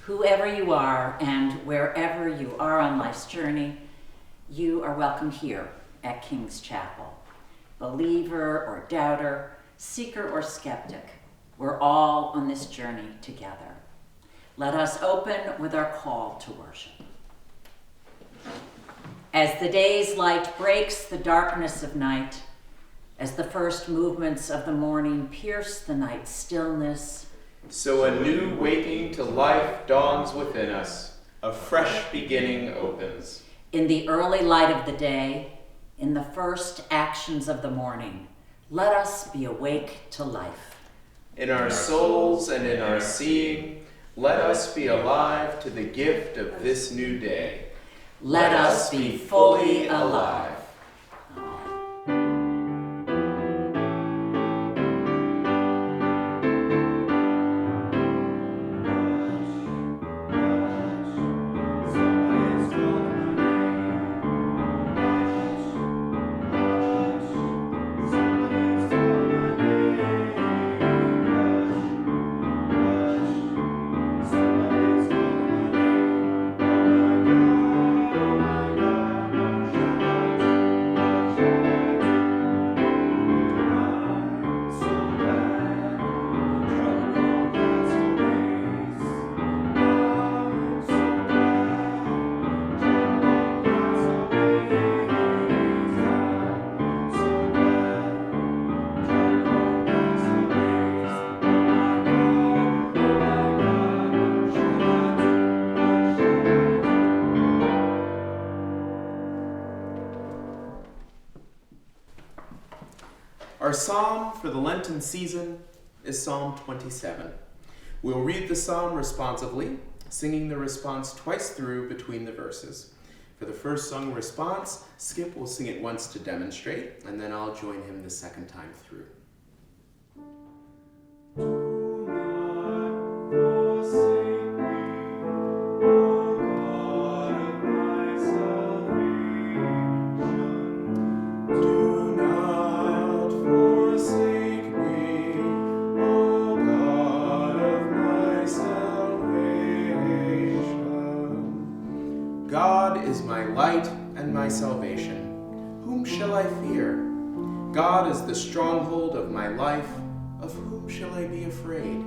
Whoever you are and wherever you are on life's journey, you are welcome here at King's Chapel. Believer or doubter, seeker or skeptic, we're all on this journey together. Let us open with our call to worship. As the day's light breaks the darkness of night, as the first movements of the morning pierce the night's stillness, so a new waking to life dawns within us, a fresh beginning opens. In the early light of the day, in the first actions of the morning, let us be awake to life. In our souls and in our seeing, let us be alive to the gift of this new day. Let us be fully alive. Our psalm for the Lenten season is Psalm 27. We'll read the psalm responsively, singing the response twice through between the verses. For the first sung response, Skip will sing it once to demonstrate, and then I'll join him the second time through. God is my light and my salvation. Whom shall I fear? God is the stronghold of my life. Of whom shall I be afraid?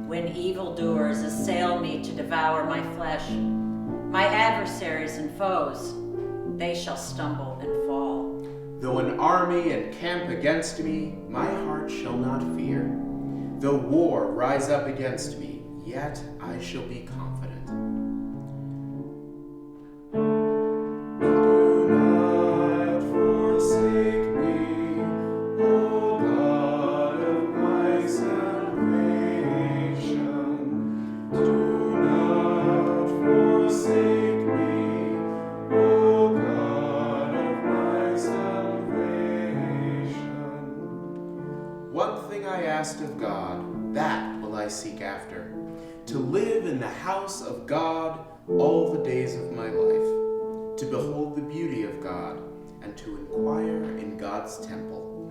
When evildoers assail me to devour my flesh, my adversaries and foes, they shall stumble and fall. Though an army encamp against me, my heart shall not fear. Though war rise up against me, yet I shall be confident. One thing I asked of God, that will I seek after, to live in the house of God all the days of my life, to behold the beauty of God, and to inquire in God's temple.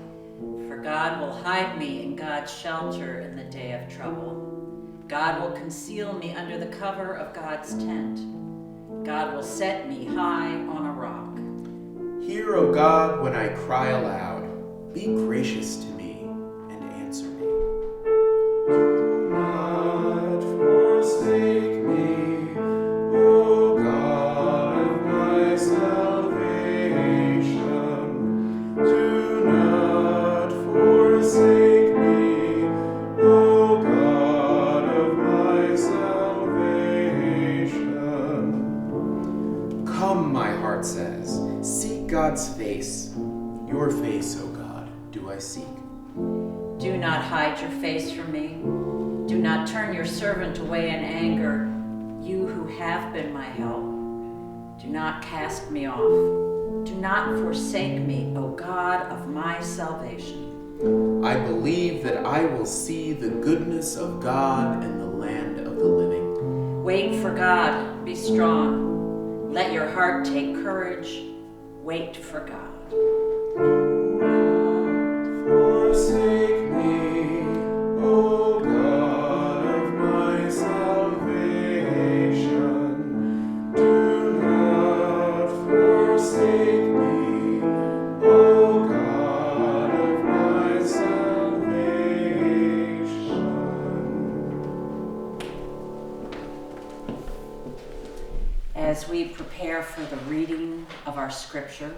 For God will hide me in God's shelter in the day of trouble. God will conceal me under the cover of God's tent. God will set me high on a rock. Hear, O God, when I cry aloud. Be gracious to me and answer me. Do not forsake me, O God of my salvation. Do not forsake me, O God of my salvation. Come, my heart says, seek God's face. Your face, O God, do I seek. Do not hide your face from me. Do not turn your servant away in anger, you who have been my help. Do not cast me off. Do not forsake me, O God of my salvation. I believe that I will see the goodness of God in the land of the living. Wait for God, be strong. Let your heart take courage. Wait for God. Forsake me, O God of my salvation. Do not forsake me, O God of my salvation. As we prepare for the reading of our scripture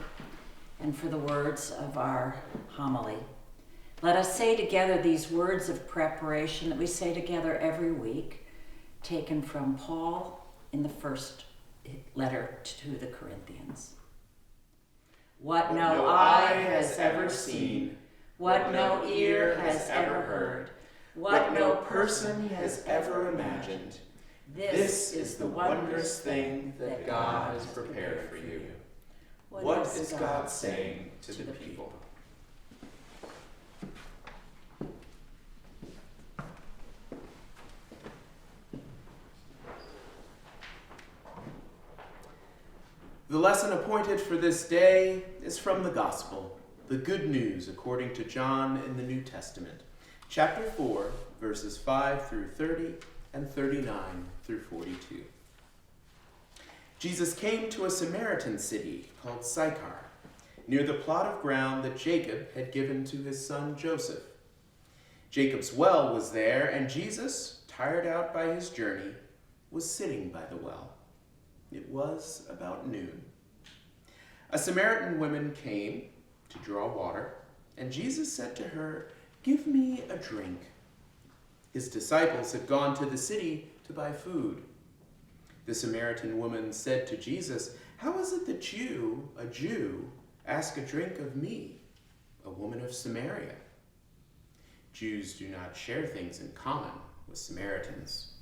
and for the words of our homily, let us say together these words of preparation that we say together every week, taken from Paul in the first letter to the Corinthians. What no eye has ever seen, what no ear has ever heard, what no person has ever imagined, This is the wondrous thing that God has prepared for you. What is God saying to the people? The lesson appointed for this day is from the Gospel, the Good News according to John in the New Testament, chapter 4, verses 5 through 30 and 39 through 42. Jesus came to a Samaritan city called Sychar, near the plot of ground that Jacob had given to his son Joseph. Jacob's well was there, and Jesus, tired out by his journey, was sitting by the well. It was about noon. A Samaritan woman came to draw water, and Jesus said to her, "Give me a drink." His disciples had gone to the city to buy food. The Samaritan woman said to Jesus, "How is it that you, a Jew, ask a drink of me, a woman of Samaria. Jews do not share things in common with Samaritans.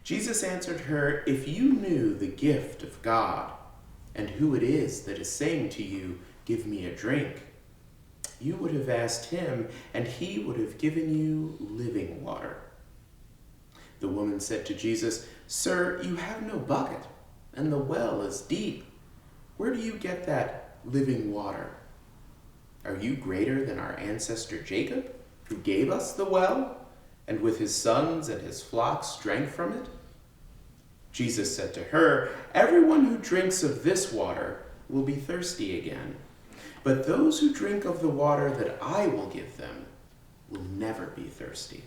Jesus answered her, "If you knew the gift of God and who it is that is saying to you, 'Give me a drink,' you would have asked him, and he would have given you living water." The woman said to Jesus, "Sir, you have no bucket, and the well is deep. Where do you get that living water? Are you greater than our ancestor Jacob, who gave us the well, and with his sons and his flocks drank from it?" Jesus said to her, "Everyone who drinks of this water will be thirsty again. But those who drink of the water that I will give them will never be thirsty.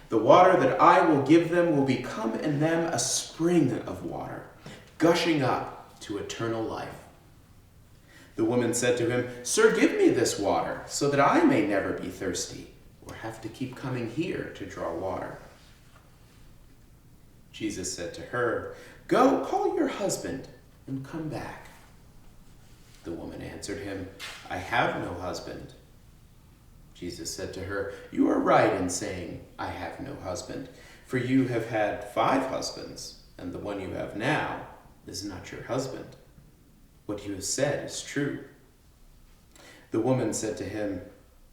The water that I will give them will become in them a spring of water, gushing up to eternal life." The woman said to him, "Sir, give me this water, so that I may never be thirsty or have to keep coming here to draw water." Jesus said to her, "Go, call your husband and come back." The woman answered him, "I have no husband." Jesus said to her, "You are right in saying, 'I have no husband,' for you have had 5 husbands, and the one you have now is not your husband. What you have said is true." The woman said to him,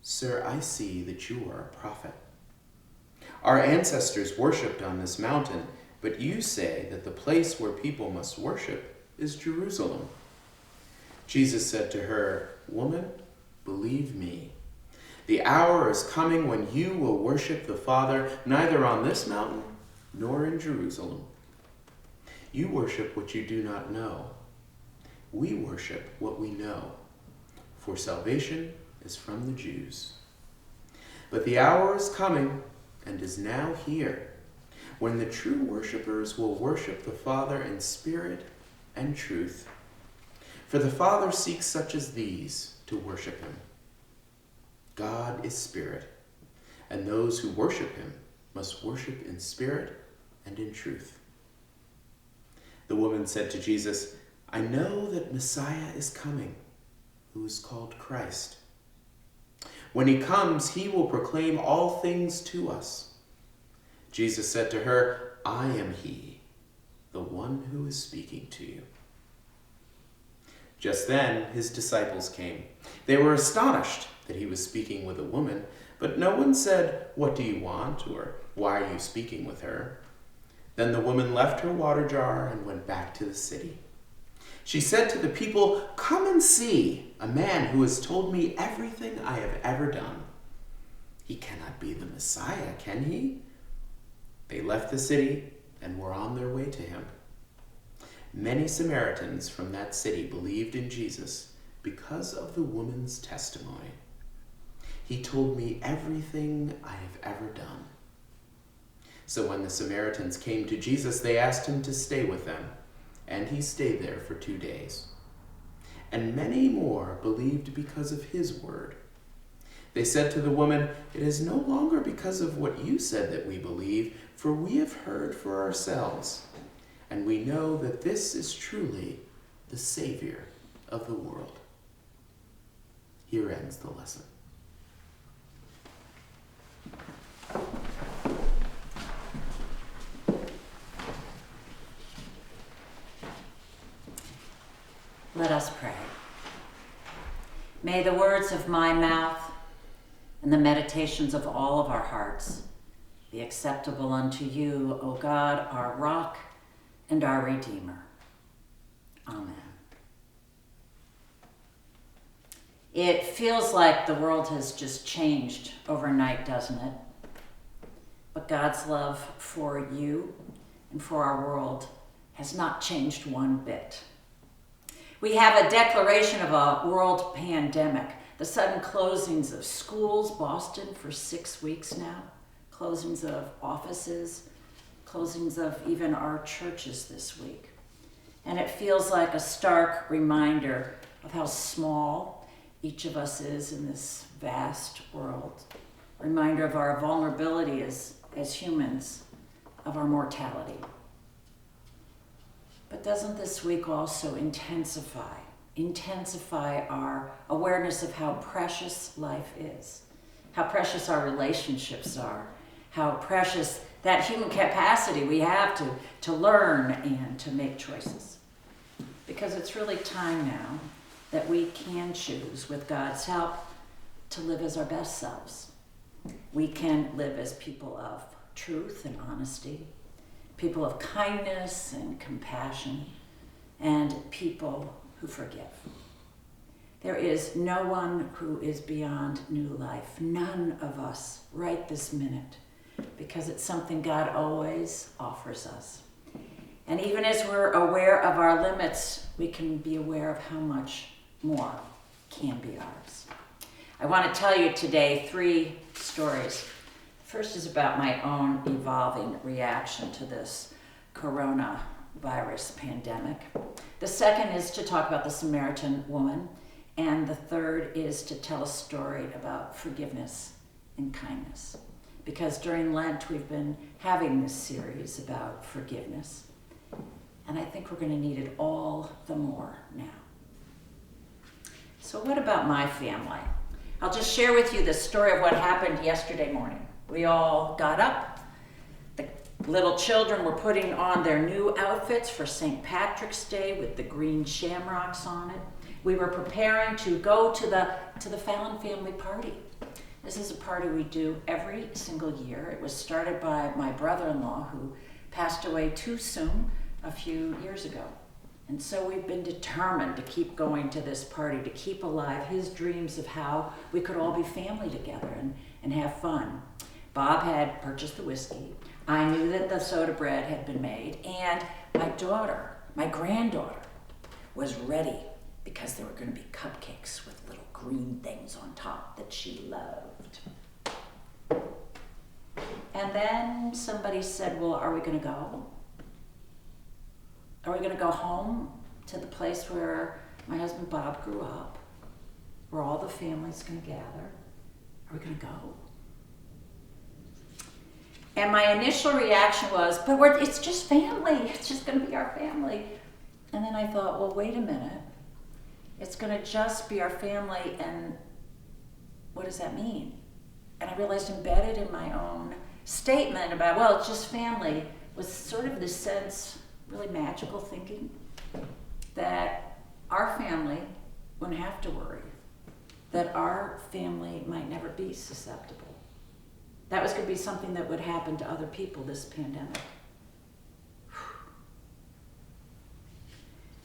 "Sir, I see that you are a prophet. Our ancestors worshipped on this mountain, but you say that the place where people must worship is Jerusalem." Jesus said to her, "Woman, believe me, the hour is coming when you will worship the Father neither on this mountain nor in Jerusalem. You worship what you do not know. We worship what we know, for salvation is from the Jews. But the hour is coming, and is now here, when the true worshipers will worship the Father in spirit and truth. For the Father seeks such as these to worship him. God is spirit, and those who worship him must worship in spirit and in truth." The woman said to Jesus, "I know that Messiah is coming, who is called Christ. When he comes, he will proclaim all things to us." Jesus said to her, "I am he, the one who is speaking to you." Just then his disciples came. They were astonished that he was speaking with a woman, but no one said, "What do you want?" or "Why are you speaking with her?" Then the woman left her water jar and went back to the city. She said to the people, "Come and see a man who has told me everything I have ever done. He cannot be the Messiah, can he?" They left the city and were on their way to him. Many Samaritans from that city believed in Jesus because of the woman's testimony. "He told me everything I have ever done." So when the Samaritans came to Jesus, they asked him to stay with them, and he stayed there for 2 days. And many more believed because of his word. They said to the woman, "It is no longer because of what you said that we believe, for we have heard for ourselves, and we know that this is truly the Savior of the world." Here ends the lesson. Let us pray. May the words of my mouth and the meditations of all of our hearts be acceptable unto you, O God, our rock and our Redeemer. Amen. It feels like the world has just changed overnight, doesn't it? But God's love for you and for our world has not changed one bit. We have a declaration of a world pandemic, the sudden closings of schools, Boston for 6 weeks now, closings of offices, closings of even our churches this week. And it feels like a stark reminder of how small each of us is in this vast world, a reminder of our vulnerability as humans, of our mortality. But doesn't this week also intensify intensify our awareness of how precious life is, how precious our relationships are, how precious that human capacity we have to learn and to make choices. Because it's really time now that we can choose, with God's help, to live as our best selves. We can live as people of truth and honesty, people of kindness and compassion, and people who forgive. There is no one who is beyond new life, none of us right this minute, because it's something God always offers us. And even as we're aware of our limits, we can be aware of how much more can be ours. I want to tell you today 3 stories. The first is about my own evolving reaction to this coronavirus pandemic. The second is to talk about the Samaritan woman. And the third is to tell a story about forgiveness and kindness. Because during Lent, we've been having this series about forgiveness. And I think we're going to need it all the more now. So what about my family? I'll just share with you the story of what happened yesterday morning. We all got up. The little children were putting on their new outfits for St. Patrick's Day with the green shamrocks on it. We were preparing to go to the Fallon family party. This is a party we do every single year. It was started by my brother-in-law, who passed away too soon a few years ago. And so we've been determined to keep going to this party, to keep alive his dreams of how we could all be family together and have fun. Bob had purchased the whiskey. I knew that the soda bread had been made. And my granddaughter, was ready, because there were going to be cupcakes with little green things on top that she loved. And then somebody said, well, are we going to go? Are we going to go home to the place where my husband Bob grew up, where all the family's going to gather? Are we going to go? And my initial reaction was, but it's just family. It's just going to be our family. And then I thought, well, wait a minute. It's going to just be our family, and what does that mean? And I realized embedded in my own statement about, well, it's just family, was sort of this sense, really magical thinking, that our family wouldn't have to worry, that our family might never be susceptible. That was going to be something that would happen to other people, this pandemic.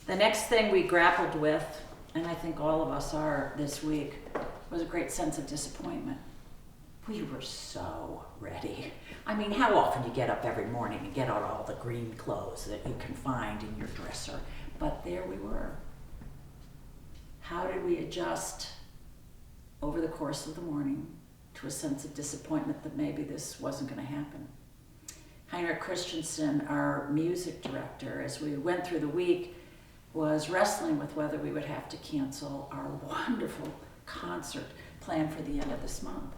The next thing we grappled with, and I think all of us are this week, was a great sense of disappointment. We were so ready. I mean, how often you get up every morning and get out all the green clothes that you can find in your dresser? But there we were. How did we adjust over the course of the morning to a sense of disappointment that maybe this wasn't going to happen? Heinrich Christensen, our music director, as we went through the week, was wrestling with whether we would have to cancel our wonderful concert planned for the end of this month.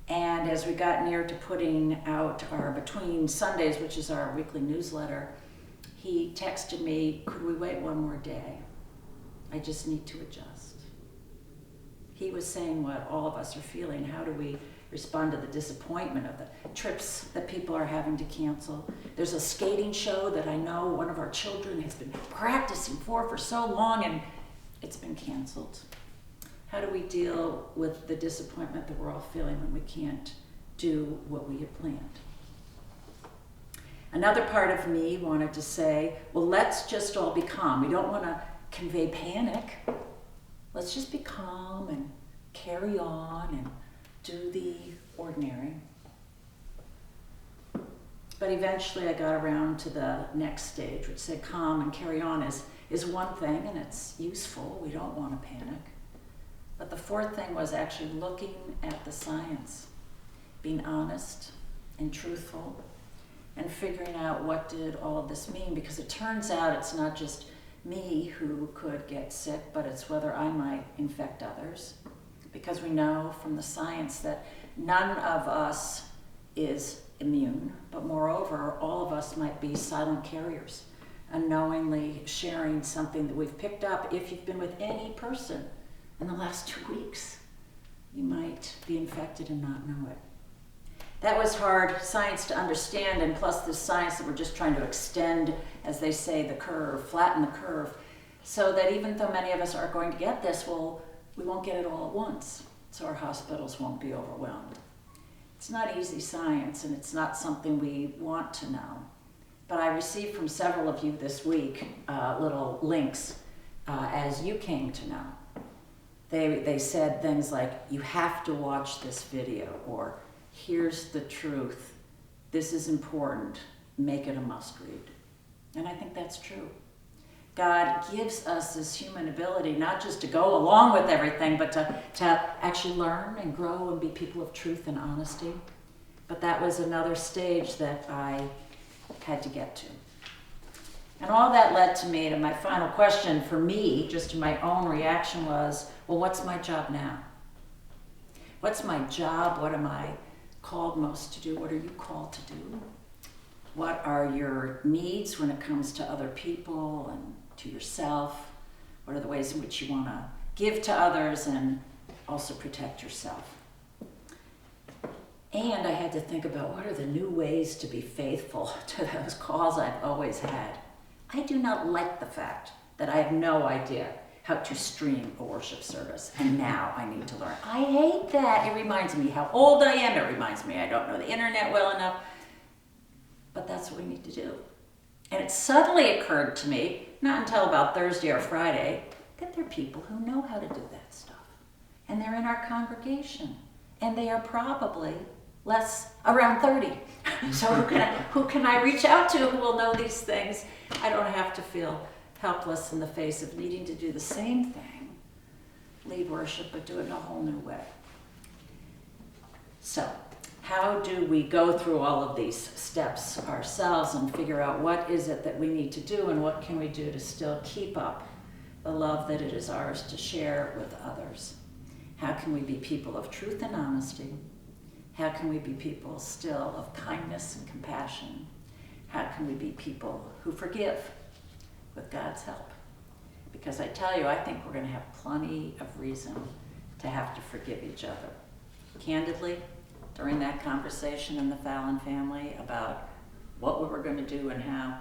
And as we got near to putting out our Between Sundays, which is our weekly newsletter, he texted me, could we wait one more day? I just need to adjust. He was saying what all of us are feeling. How do we respond to the disappointment of the trips that people are having to cancel? There's a skating show that I know one of our children has been practicing for so long, and it's been canceled. How do we deal with the disappointment that we're all feeling when we can't do what we had planned? Another part of me wanted to say, well, let's just all be calm. We don't want to convey panic. Let's just be calm and carry on and do the ordinary. But eventually I got around to the next stage, which said calm and carry on is one thing, and it's useful. We don't want to panic. But the fourth thing was actually looking at the science, being honest and truthful, and figuring out what did all of this mean, because it turns out it's not just me who could get sick, but it's whether I might infect others. Because we know from the science that none of us is immune, but moreover, all of us might be silent carriers unknowingly sharing something that we've picked up. If you've been with any person in the last 2 weeks, you might be infected and not know it. That was hard science to understand, and plus the science that we're just trying to extend, as they say, the curve, flatten the curve, so that even though many of us are going to get this, well, we won't get it all at once, so our hospitals won't be overwhelmed. It's not easy science, and it's not something we want to know. But I received from several of you this week little links as you came to know. They said things like, you have to watch this video, or here's the truth, this is important, make it a must read. And I think that's true. God gives us this human ability not just to go along with everything, but to actually learn and grow and be people of truth and honesty. But that was another stage that I had to get to. And all that led to me to my final question for me, just my own reaction was, well, what's my job now? What's my job? What am I called most to do? What are you called to do? What are your needs when it comes to other people and to yourself? What are the ways in which you want to give to others and also protect yourself? And I had to think about what are the new ways to be faithful to those calls I've always had. I do not like the fact that I have no idea how to stream a worship service, and now I need to learn. I hate that. It reminds me how old I am. It reminds me I don't know the internet well enough. But that's what we need to do. And it suddenly occurred to me, not until about Thursday or Friday, that there are people who know how to do that stuff. And they're in our congregation. And they are probably around 30. So who can I reach out to who will know these things? I don't have to feel helpless in the face of needing to do the same thing, lead worship, but do it in a whole new way. So, how do we go through all of these steps ourselves and figure out what is it that we need to do and what can we do to still keep up the love that it is ours to share with others? How can we be people of truth and honesty? How can we be people still of kindness and compassion? How can we be people who forgive with God's help? Because I tell you, I think we're going to have plenty of reason to have to forgive each other. Candidly, during that conversation in the Fallon family about what we were going to do and how,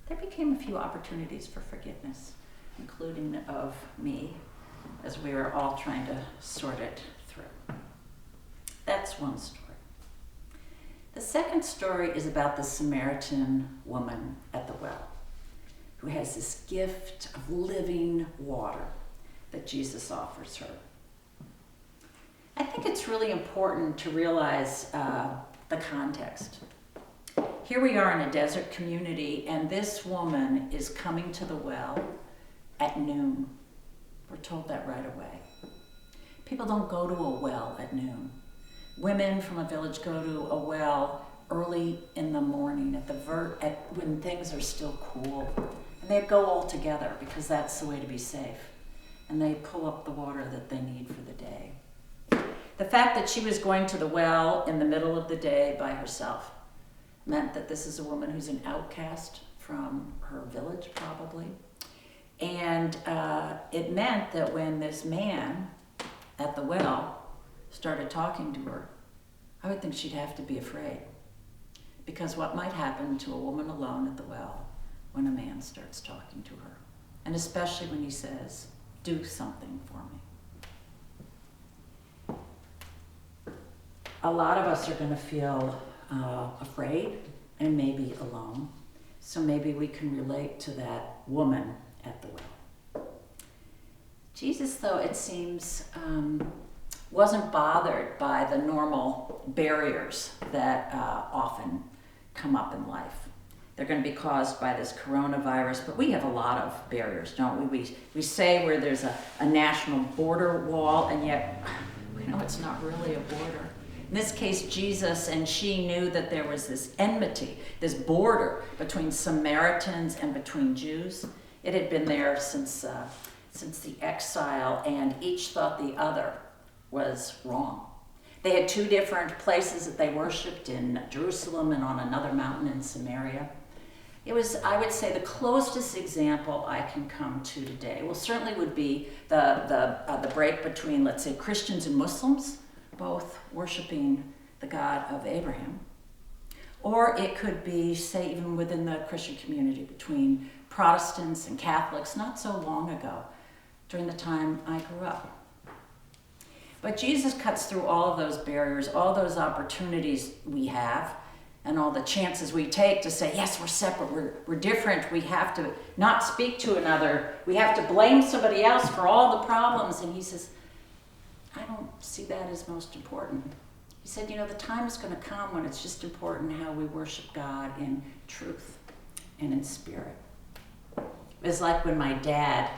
there became a few opportunities for forgiveness, including of me, as we were all trying to sort it through. That's one story. The second story is about the Samaritan woman at the well, who has this gift of living water that Jesus offers her. I think it's really important to realize the context. Here we are in a desert community, and this woman is coming to the well at noon. We're told that right away. People don't go to a well at noon. Women from a village go to a well early in the morning when things are still cool. And they go all together because that's the way to be safe. And they pull up the water that they need for the day. The fact that she was going to the well in the middle of the day by herself meant that this is a woman who's an outcast from her village, probably. And it meant that when this man at the well started talking to her, I would think she'd have to be afraid. Because what might happen to a woman alone at the well when a man starts talking to her? And especially when he says, do something for me. A lot of us are going to feel afraid and maybe alone. So maybe we can relate to that woman at the well. Jesus, though, it seems, wasn't bothered by the normal barriers that often come up in life. They're going to be caused by this coronavirus, but we have a lot of barriers, don't we? We say where there's a national border wall, and yet we know it's not really a border. In this case, Jesus and she knew that there was this enmity, this border between Samaritans and between Jews. It had been there since the exile, and each thought the other was wrong. They had two different places that they worshipped, in Jerusalem and on another mountain in Samaria. It was, I would say, the closest example I can come to today. Well, certainly would be the break between, let's say, Christians and Muslims, both worshiping the God of Abraham. Or it could be, say, even within the Christian community, between Protestants and Catholics, not so long ago, during the time I grew up. But Jesus cuts through all of those barriers, all those opportunities we have, and all the chances we take to say, yes, we're separate, we're different, we have to not speak to another, we have to blame somebody else for all the problems. And he says, I don't see that as most important. He said, the time is going to come when it's just important how we worship God in truth and in spirit. It was like when my dad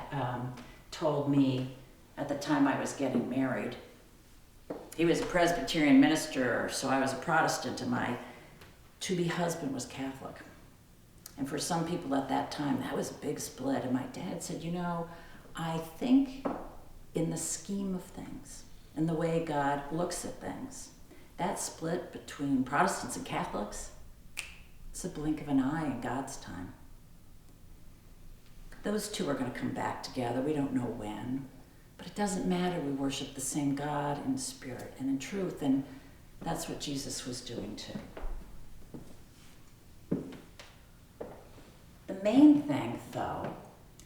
told me at the time I was getting married. He was a Presbyterian minister, so I was a Protestant, and my to-be husband was Catholic. And for some people at that time, that was a big split. And my dad said, I think in the scheme of things, and the way God looks at things, that split between Protestants and Catholics, it's a blink of an eye in God's time. Those two are going to come back together. We don't know when. But it doesn't matter. We worship the same God in spirit and in truth. And that's what Jesus was doing too. The main thing, though,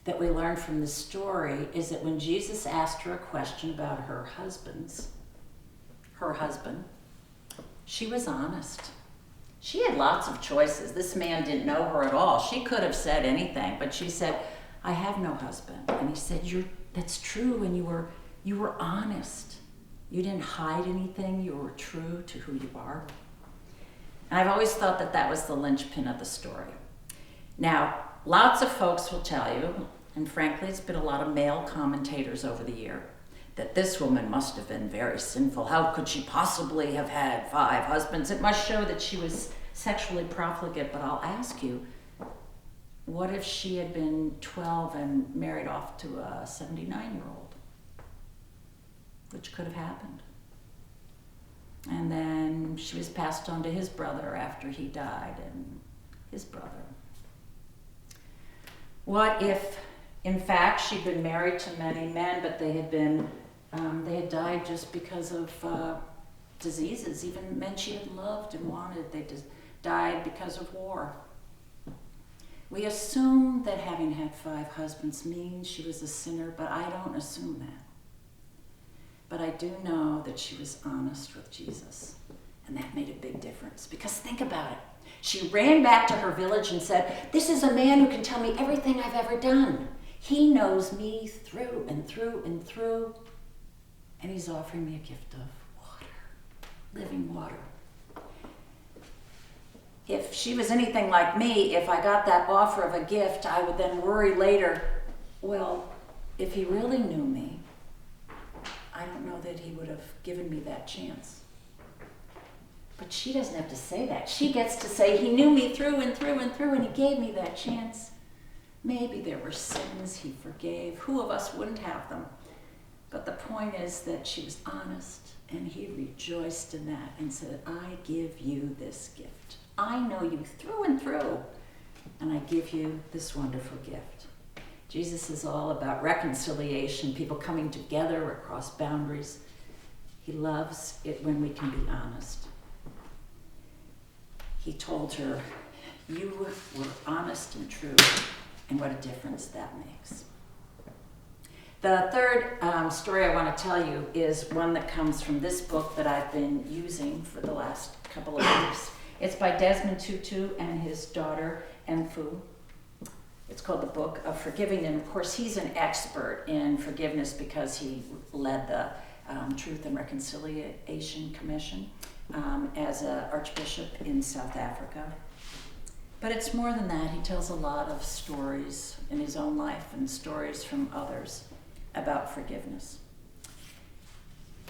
that we learn from this story is that when Jesus asked her a question about her husband, she was honest. She had lots of choices. This man didn't know her at all. She could have said anything, but she said, I have no husband. And he said, that's true, and you were honest. You didn't hide anything. You were true to who you are. And I've always thought that was the linchpin of the story. Now, lots of folks will tell you, and frankly, it's been a lot of male commentators over the year, that this woman must have been very sinful. How could she possibly have had 5 husbands? It must show that she was sexually profligate. But I'll ask you, what if she had been 12 and married off to a 79-year-old? Which could have happened. And then she was passed on to his brother after he died, and his brother. What if, in fact, she'd been married to many men, but they had died just because of diseases. Even men she had loved and wanted, they just died because of war. We assume that having had 5 husbands means she was a sinner, but I don't assume that. But I do know that she was honest with Jesus, and that made a big difference. Because think about it. She ran back to her village and said, this is a man who can tell me everything I've ever done. He knows me through and through and through, and he's offering me a gift of water, living water. If she was anything like me, if I got that offer of a gift, I would then worry later, well, if he really knew me, I don't know that he would have given me that chance. But she doesn't have to say that. She gets to say, he knew me through and through and through, and he gave me that chance. Maybe there were sins he forgave. Who of us wouldn't have them? But the point is that she was honest, and he rejoiced in that and said, I give you this gift. I know you through and through, and I give you this wonderful gift. Jesus is all about reconciliation, people coming together across boundaries. He loves it when we can be honest. He told her, you were honest and true, and what a difference that makes. The third story I want to tell you is one that comes from this book that I've been using for the last couple of weeks. It's by Desmond Tutu and his daughter, Enfu. It's called The Book of Forgiving, and of course he's an expert in forgiveness because he led the Truth and Reconciliation Commission as an archbishop in South Africa. But it's more than that. He tells a lot of stories in his own life and stories from others about forgiveness.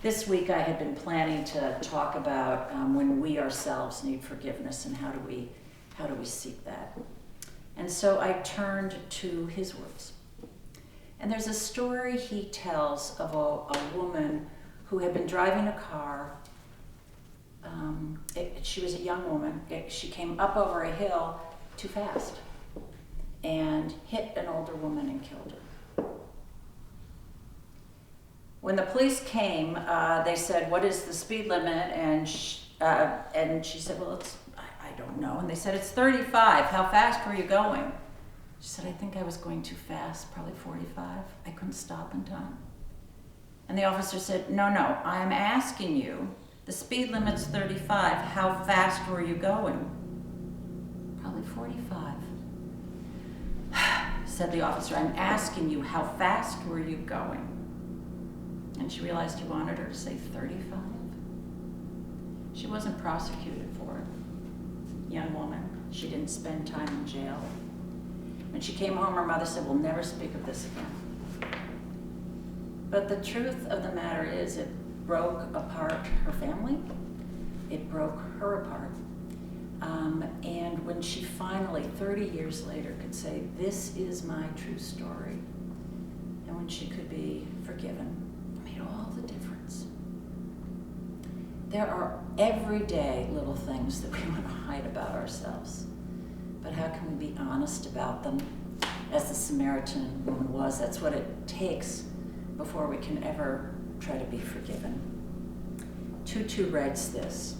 This week I had been planning to talk about when we ourselves need forgiveness and how do we seek that. And so I turned to his words. And there's a story he tells of a woman who had been driving a car. She was a young woman. She came up over a hill too fast. and hit an older woman and killed her. When the police came, they said, "What is the speed limit?" And she said, "Well, I don't know." And they said, "It's 35. How fast were you going?" She said, "I think I was going too fast, probably 45. I couldn't stop in time." And the officer said, No, I am asking you, the speed limit's 35. How fast were you going?" "Probably 45. Said the officer, "I'm asking you, how fast were you going?" And she realized he wanted her to say 35. She wasn't prosecuted for it. Young woman, she didn't spend time in jail. When she came home, her mother said, "We'll never speak of this again." But the truth of the matter is, it broke apart her family. It broke her apart. And when she finally, 30 years later, could say, "This is my true story," and when she could be forgiven, it made all the difference. There are everyday little things that we want to hide about ourselves. But how can we be honest about them, as the Samaritan woman was? That's what it takes before we can ever try to be forgiven. Tutu writes this: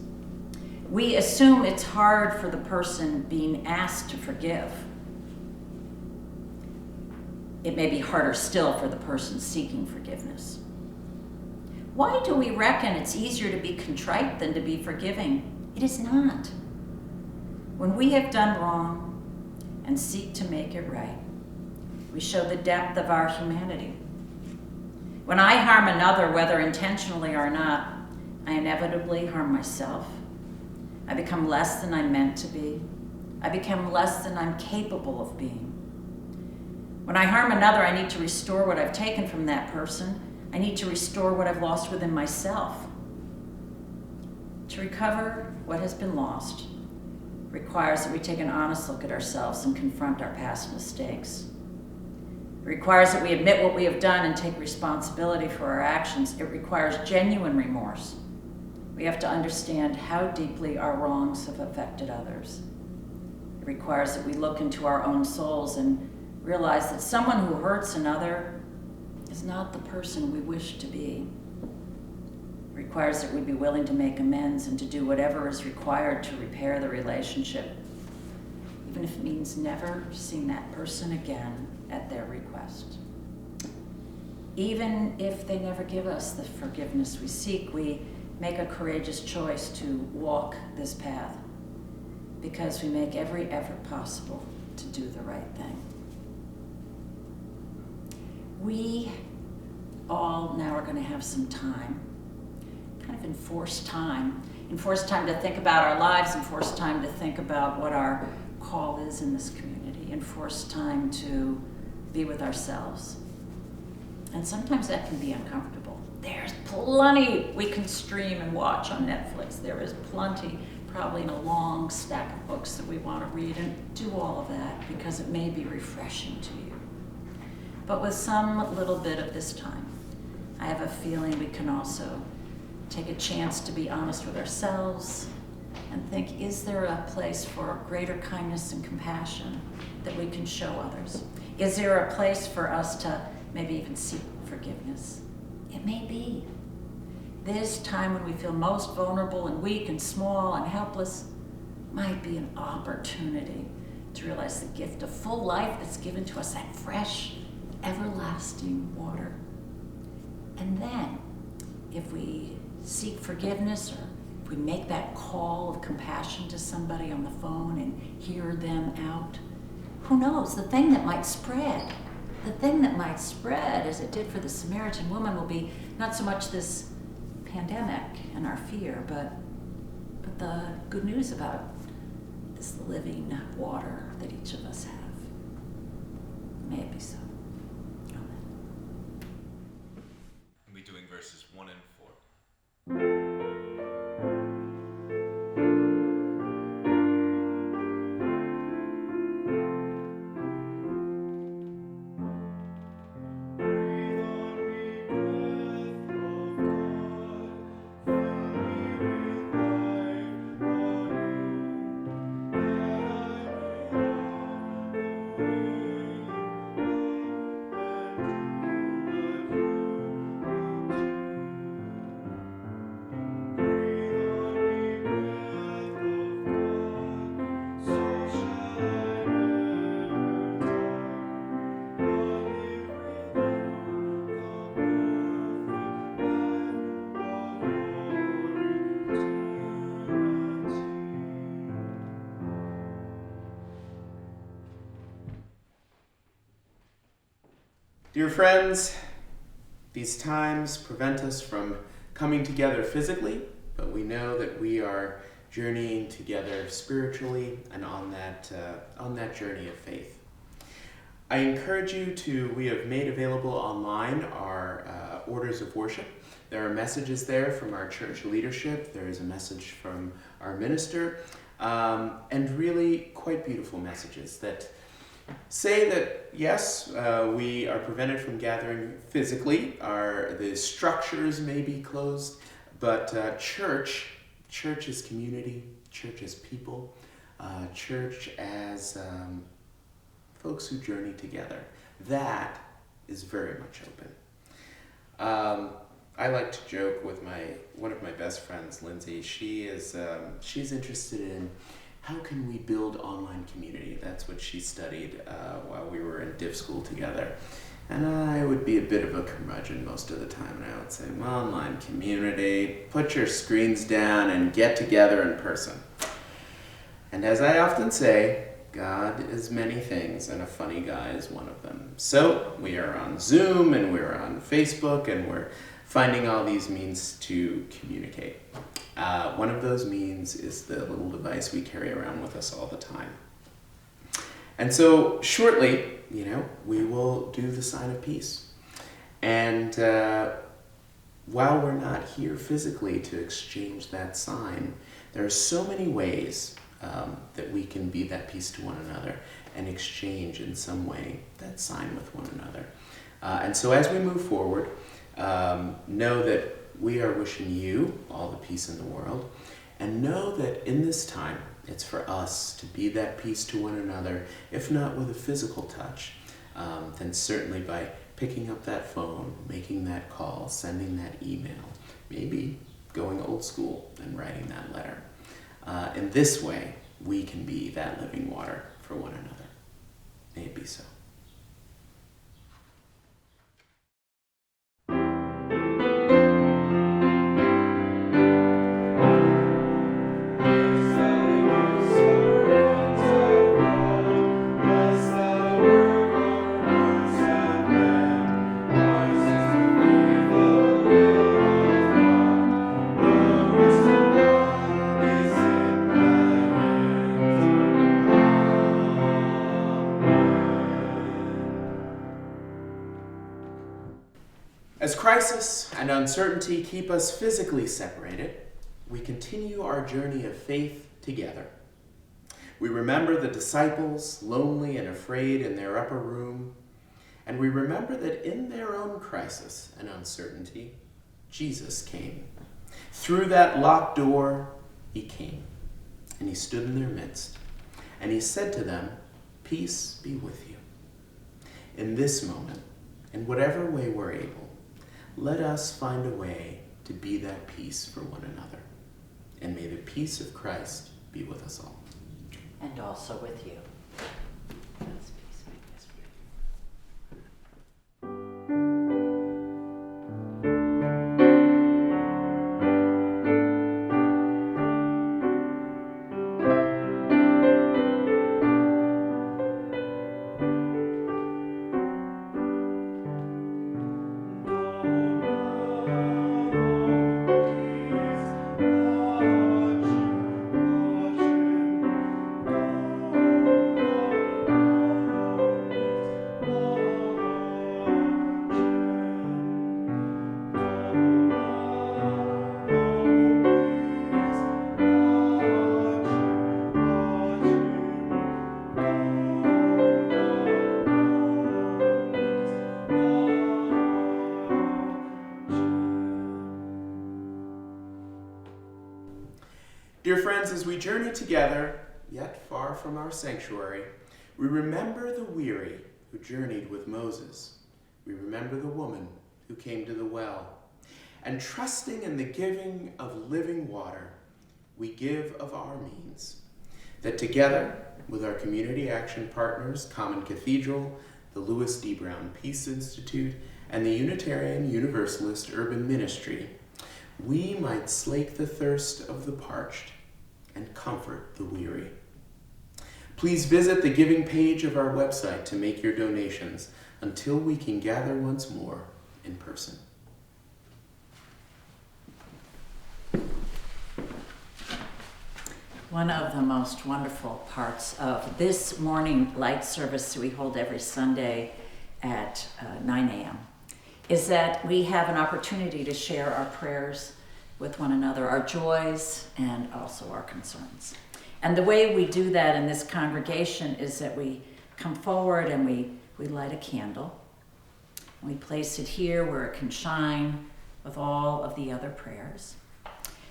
"We assume it's hard for the person being asked to forgive. It may be harder still for the person seeking forgiveness. Why do we reckon it's easier to be contrite than to be forgiving? It is not. When we have done wrong and seek to make it right, we show the depth of our humanity. When I harm another, whether intentionally or not, I inevitably harm myself. I become less than I'm meant to be. I become less than I'm capable of being. When I harm another, I need to restore what I've taken from that person. I need to restore what I've lost within myself. To recover what has been lost requires that we take an honest look at ourselves and confront our past mistakes. It requires that we admit what we have done and take responsibility for our actions. It requires genuine remorse. We have to understand how deeply our wrongs have affected others. It requires that we look into our own souls and realize that someone who hurts another is not the person we wish to be. It requires that we be willing to make amends and to do whatever is required to repair the relationship, even if it means never seeing that person again at their request. Even if they never give us the forgiveness we seek, we make a courageous choice to walk this path because we make every effort possible to do the right thing. We all now are going to have some time, kind of enforced time to think about our lives, enforced time to think about what our call is in this community, enforced time to be with ourselves. And sometimes that can be uncomfortable. There's plenty we can stream and watch on Netflix. There is plenty, probably in a long stack of books that we want to read, and do all of that because it may be refreshing to you. But with some little bit of this time, I have a feeling we can also take a chance to be honest with ourselves and think, is there a place for greater kindness and compassion that we can show others? Is there a place for us to maybe even seek forgiveness? It may be. This time when we feel most vulnerable and weak and small and helpless might be an opportunity to realize the gift of full life that's given to us, that fresh, everlasting water. And then, if we seek forgiveness or if we make that call of compassion to somebody on the phone and hear them out, who knows, the thing that might spread as it did for the Samaritan woman will be not so much this pandemic and our fear, but the good news about this living water that each of us have. May it be so. Amen. I'll be doing verses 1 and 4. Dear friends, these times prevent us from coming together physically, but we know that we are journeying together spiritually and on that journey of faith. I encourage you we have made available online our orders of worship. There are messages there from our church leadership. There is a message from our minister, and really quite beautiful messages that say that, yes, we are prevented from gathering physically. The structures may be closed, but church is community, church as people, church as folks who journey together. That is very much open. I like to joke with one of my best friends, Lindsay. She's interested in how can we build online community. That's what she studied while we were in div school together. And I would be a bit of a curmudgeon most of the time, and I would say, well, online community, put your screens down and get together in person. And as I often say, God is many things, and a funny guy is one of them. So we are on Zoom, and we're on Facebook, and we're finding all these means to communicate. One of those means is the little device we carry around with us all the time. And so shortly, we will do the sign of peace. And while we're not here physically to exchange that sign, there are so many ways that we can be that peace to one another and exchange in some way that sign with one another. And so as we move forward, know that we are wishing you all the peace in the world, and know that in this time, it's for us to be that peace to one another, if not with a physical touch, then certainly by picking up that phone, making that call, sending that email, maybe going old school and writing that letter. In this way, we can be that living water for one another. May it be so. As crisis and uncertainty keep us physically separated, we continue our journey of faith together. We remember the disciples, lonely and afraid in their upper room, and we remember that in their own crisis and uncertainty, Jesus came. Through that locked door, he came, and he stood in their midst, and he said to them, "Peace be with you." In this moment, in whatever way we're able, let us find a way to be that peace for one another. And may the peace of Christ be with us all. And also with you. Dear friends, as we journey together, yet far from our sanctuary, we remember the weary who journeyed with Moses. We remember the woman who came to the well. And trusting in the giving of living water, we give of our means, that together with our community action partners, Common Cathedral, the Louis D. Brown Peace Institute, and the Unitarian Universalist Urban Ministry, we might slake the thirst of the parched and comfort the weary. Please visit the giving page of our website to make your donations until we can gather once more in person. One of the most wonderful parts of this morning light service we hold every Sunday at 9 a.m. is that we have an opportunity to share our prayers with one another, our joys and also our concerns. And the way we do that in this congregation is that we come forward and we light a candle. We place it here where it can shine with all of the other prayers.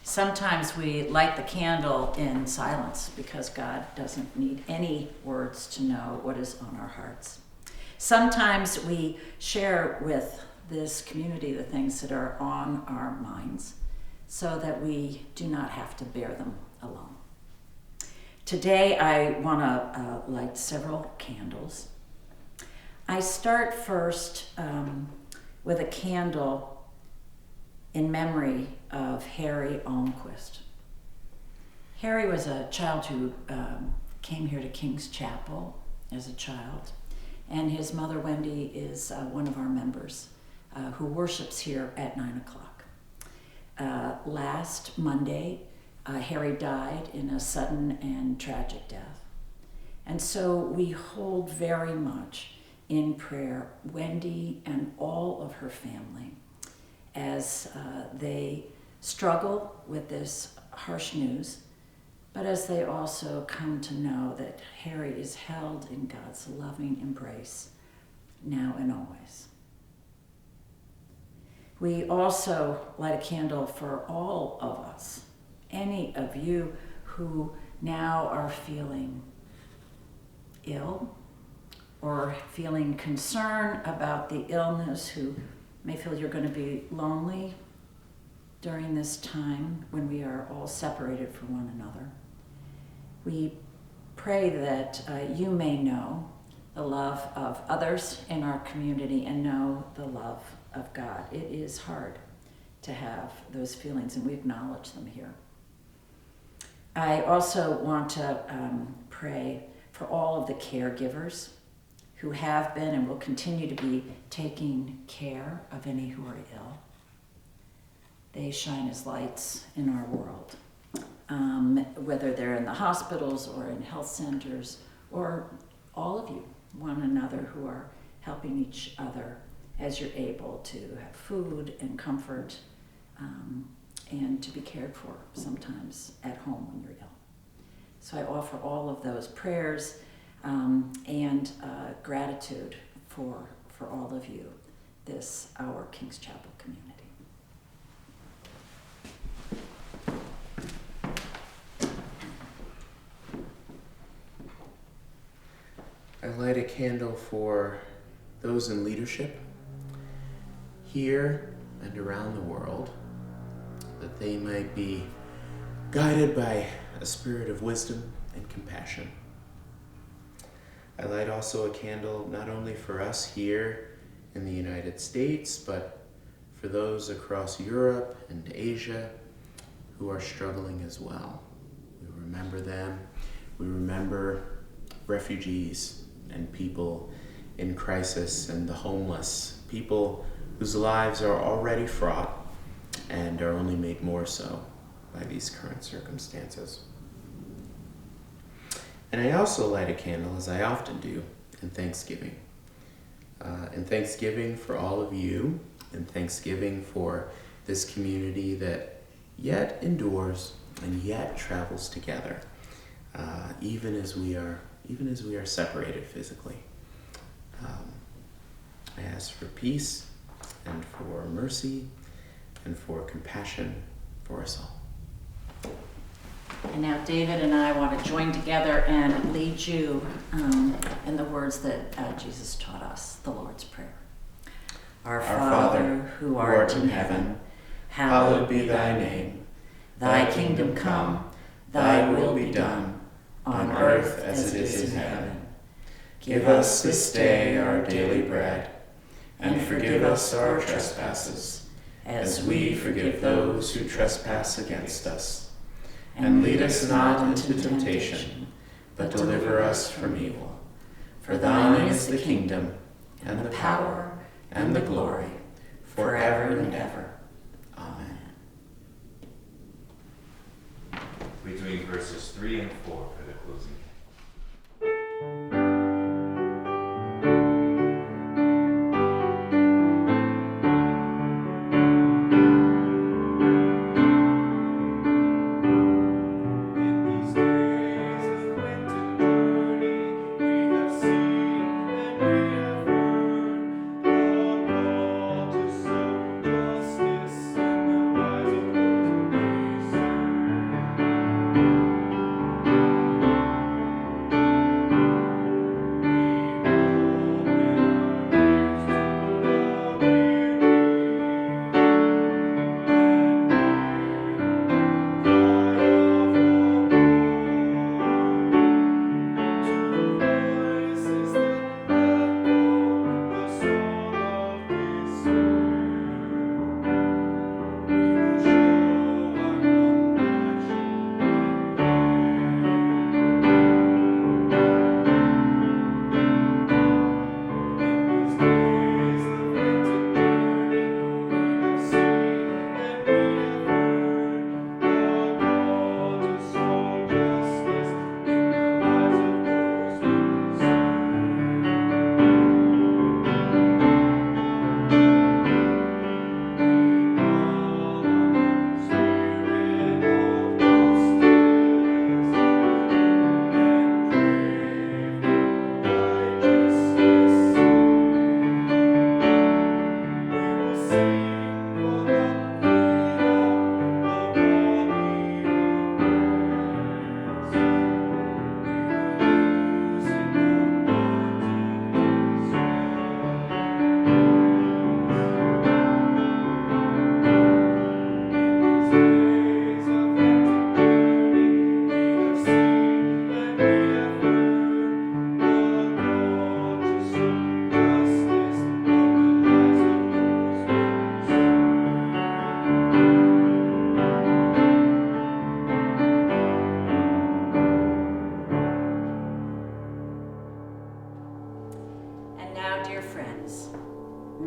Sometimes we light the candle in silence because God doesn't need any words to know what is on our hearts. Sometimes we share with this community the things that are on our minds so that we do not have to bear them alone. Today I want to light several candles. I start first with a candle in memory of Harry Almquist. Harry was a child who came here to King's Chapel as a child, and his mother Wendy is one of our members who worships here at 9 o'clock. Last Monday, Harry died in a sudden and tragic death. And so we hold very much in prayer Wendy and all of her family as they struggle with this harsh news, but as they also come to know that Harry is held in God's loving embrace now and always. We also light a candle for all of us, any of you who now are feeling ill or feeling concern about the illness, who may feel you're going to be lonely during this time when we are all separated from one another. We pray that you may know the love of others in our community and know the love of God. It is hard to have those feelings, and we acknowledge them here. I also want to pray for all of the caregivers who have been and will continue to be taking care of any who are ill. They shine as lights in our world, whether they're in the hospitals or in health centers, or all of you, one another, who are helping each other as you're able to have food and comfort and to be cared for sometimes at home when you're ill. So I offer all of those prayers and gratitude for all of you, this, our King's Chapel community. I light a candle for those in leadership here and around the world, that they might be guided by a spirit of wisdom and compassion. I light also a candle not only for us here in the United States, but for those across Europe and Asia who are struggling as well. We remember them. We remember refugees and people in crisis and the homeless, people whose lives are already fraught and are only made more so by these current circumstances. And I also light a candle, as I often do, in Thanksgiving. In Thanksgiving for all of you, and Thanksgiving for this community that yet endures and yet travels together, even as we are separated physically. I ask for peace and for mercy and for compassion for us all. And now David and I want to join together and lead you in the words that Jesus taught us, the Lord's Prayer. Our Father, who art in heaven, hallowed be thy name. Thy kingdom come, thy will be done, on earth as it is in heaven. Give us this day our daily bread, and forgive us our trespasses, as we forgive those who trespass against us. And lead us not into temptation, but deliver us from evil. For thine is the kingdom, and the power, and the glory, forever and ever. Amen. We're doing verses 3 and 4 for the closing.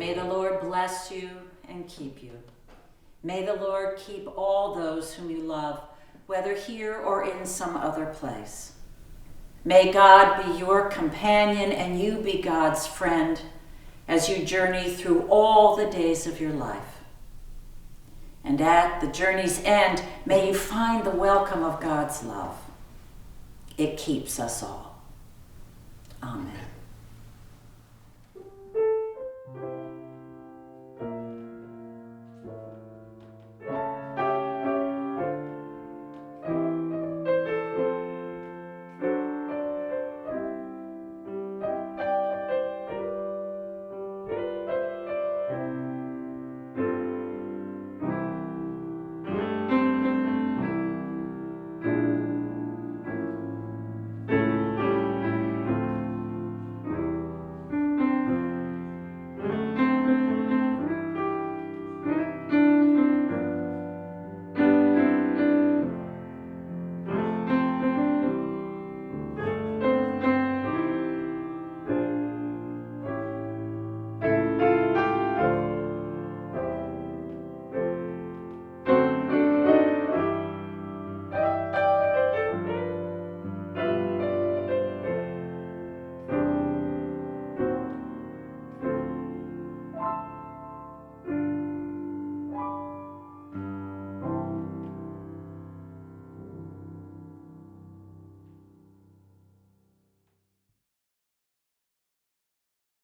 May the Lord bless you and keep you. May the Lord keep all those whom you love, whether here or in some other place. May God be your companion and you be God's friend as you journey through all the days of your life. And at the journey's end, may you find the welcome of God's love. It keeps us all. Amen.